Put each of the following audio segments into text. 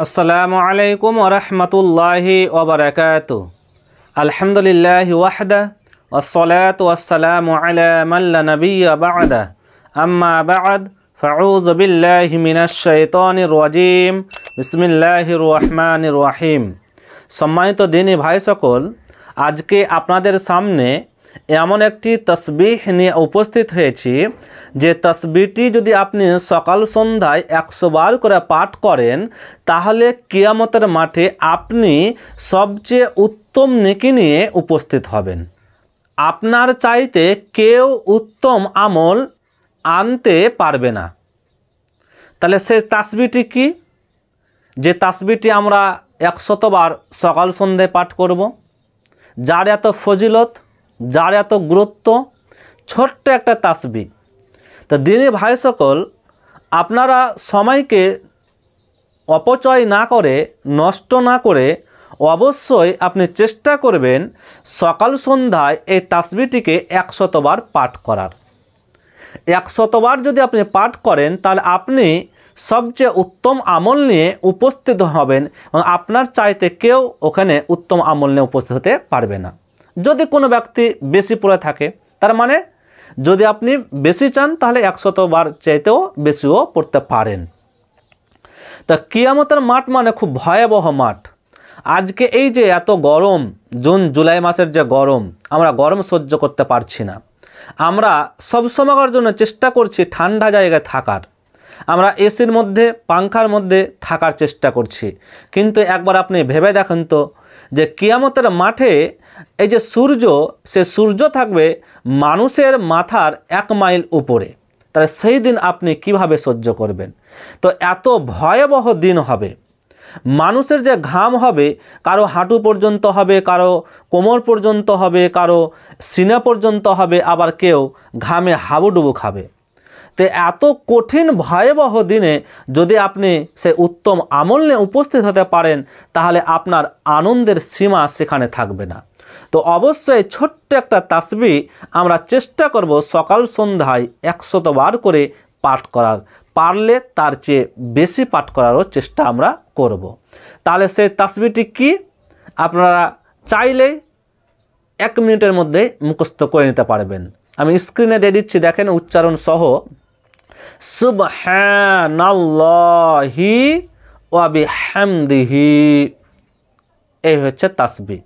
আসসালামু আলাইকুম ওয়া রাহমাতুল্লাহি ওয়া বারাকাতুহু। আলহামদুলিল্লাহি ওয়াহদা ওয়াসসালাতু ওয়াসসালামু আলা মান লা নাবিয়্যা বা'দা। আম্মা বা'দ, ফাউযু বিল্লাহি মিনাশ শাইতানির রাজীম। বিসমিল্লাহির রহমানির রহিম। সম্মানিত দিনী ভাই সকল, আজকে আপনাদের সামনে এমন একটি তসবিহ নিয়ে উপস্থিত হয়েছি যে তসবিহটি যদি আপনি সকাল সন্ধ্যায় 100 বার করে পাঠ করেন তাহলে কিয়ামতের মাঠে আপনি সবচেয়ে উত্তম নেকি নিয়ে উপস্থিত হবেন। আপনার চাইতে কেউ উত্তম আমল আনতে পারবে না। তাহলে সেই তাসবিহটি কি? যে তাসবিহটি আমরা 100 বার সকাল সন্ধ্যায় পাঠ করব, যার এত ফজিলত, যার এত গুরুত্ব, ছোট্ট একটা তাসবিহ। তো দিনী ভাই সকল, আপনারা সময়কে অপচয় না করে, নষ্ট না করে অবশ্যই আপনি চেষ্টা করবেন সকাল সন্ধ্যায় এই তাসবিহটিকে 100 বার পাঠ করার। 100 বার যদি আপনি পাঠ করেন তাহলে আপনি সবচেয়ে উত্তম আমল নিয়ে উপস্থিত হবেন এবং আপনার চাইতে কেউ ওখানে উত্তম আমল নিয়ে উপস্থিত হতে পারবে না। যদি কোনো ব্যক্তি বেশি পড়ে থাকে, তার মানে যদি আপনি বেশি চান তাহলে 100 বার চাইতেও বেশিও পড়তে পারেন। তা কিয়ামতের মাঠ মানে খুব ভয়াবহ মাঠ। আজকে এই যে এত গরম, জুন জুলাই মাসের যে গরম, আমরা গরম সহ্য করতে পারছি না। আমরা সবসময়ের জন্য চেষ্টা করছি ঠান্ডা জায়গায় থাকার, আমরা এসির মধ্যে, পাংখার মধ্যে থাকার চেষ্টা করছি। কিন্তু একবার আপনি ভেবে দেখেন তো যে কিয়ামতের মাঠে এই যে সূর্য, সে সূর্য থাকবে মানুষের মাথার 1 মাইল উপরে। তাহলে সেই দিন আপনি কিভাবে সহ্য করবেন? তো এত ভয়াবহ দিন হবে। মানুষের যে ঘাম হবে, কারো হাঁটু পর্যন্ত হবে, কারো কোমর পর্যন্ত হবে, কারো সিনা পর্যন্ত হবে, আবার কেউ ঘামে হাবুডুবু খাবে। তো এত কঠিন ভয়াবহ দিনে যদি আপনি সে উত্তম আমল নিয়ে উপস্থিত হতে পারেন তাহলে আপনার আনন্দের সীমা সেখানে থাকবে না। তো অবশ্যই ছোট্ট একটা তাসবিহ আমরা চেষ্টা করব সকাল সন্ধ্যায় 100 বার করে পাঠ করার, পারলে তার চেয়ে বেশি পাঠ করারও চেষ্টা আমরা করব। তাহলে সেই তাসবিহটি কি? আপনারা চাইলে 1 মিনিটের মধ্যে মুখস্থ করে নিতে পারবেন। আমি স্ক্রিনে দিয়ে দিচ্ছি, দেখেন উচ্চারণ সহ। সুবহানাল্লাহি ওয়া বিহামদিহি, এই হচ্ছে তাসবিহ।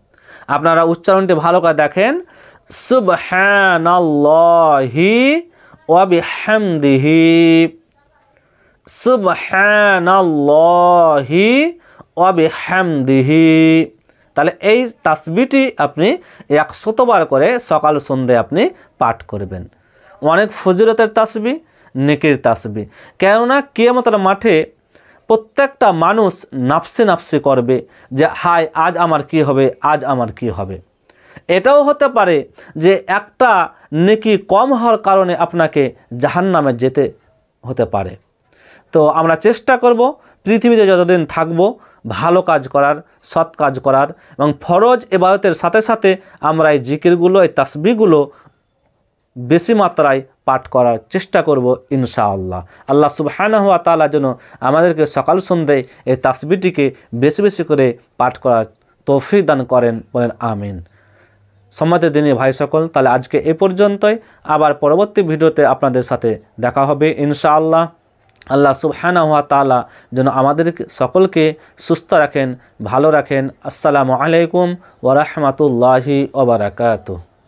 আপনারা উচ্চারণটি ভালো করে দেখেন। সুবহানাল্লাহি ওয়া বিহামদিহি, সুবহানাল্লাহি ওয়া বিহামদিহি। তাহলে এই তাসবিহটি আপনি 100 বার করে সকাল সন্ধ্যায় আপনি পাঠ করবেন। অনেক ফজিলতের তাসবিহ, নেকির তাসবিহ। কেননা কিয়ামতের মাঠে প্রত্যেকটা মানুষ নাফসি নাফসি করবে যে হায় আজ আমার কি হবে, আজ আমার কি হবে। এটাও হতে পারে যে একটা নেকি কম হওয়ার কারণে আপনাকে জাহান্নামে যেতে হতে পারে। তো আমরা চেষ্টা করব পৃথিবীতে যতদিন থাকব ভালো কাজ করার, সৎ কাজ করার এবং ফরজ ইবাদতের সাথে সাথে আমরা এই জিকিরগুলো, এই তাসবিহগুলো বেশি মাত্রায় পাঠ করার চেষ্টা করব ইনশাআল্লাহ। আল্লাহ সুবহানাহু ওয়া তাআলা যেন আমাদেরকে সকাল সন্ধ্যায় এই তাসবিহটিকে বেশি বেশি করে পাঠ করার তৌফিক দান করেন, বলেন আমিন। সম্মানিত দিনী ভাই সকল, তাহলে আজকে এ পর্যন্তই। আবার পরবর্তী ভিডিওতে আপনাদের সাথে দেখা হবে ইনশাআল্লাহ। আল্লাহ সুবহানাহু ওয়া তাআলা যেন আমাদের সকলকে সুস্থ রাখেন, ভালো রাখেন। আসসালামু আলাইকুম ওয়া রাহমাতুল্লাহি ওয়া বারাকাতুহু।